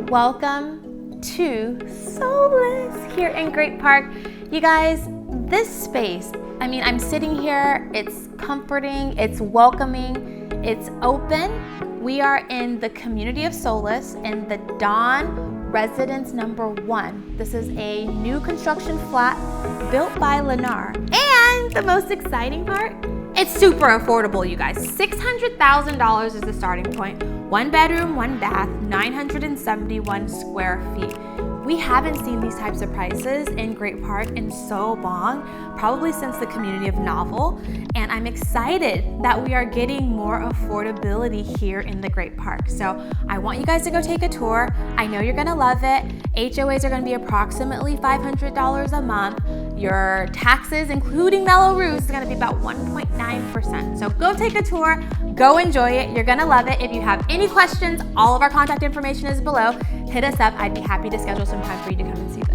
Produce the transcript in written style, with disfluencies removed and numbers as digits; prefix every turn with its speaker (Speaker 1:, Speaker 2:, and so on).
Speaker 1: Welcome to Solis here in Great Park. You guys, this space, I'm sitting here, it's comforting, it's welcoming, it's open. We are in the community of Solis in the Dawn Residence number 1. This is a new construction flat built by Lennar. And the most exciting part, it's super affordable, you guys. $600,000 is the starting point. 1 bedroom, 1 bath, 971 square feet. We haven't seen these types of prices in Great Park in so long, probably since the community of Novel, and I'm excited that we are getting more affordability here in the Great Park. So I want you guys to go take a tour. I know you're gonna love it. HOAs are gonna be approximately $500 a month. Your taxes, including mellow roofs, is gonna be about 1.9%. So go take a tour, go enjoy it. You're gonna love it. If you have any questions, all of our contact information is below. Hit us up. I'd be happy to schedule some time for you to come and see this.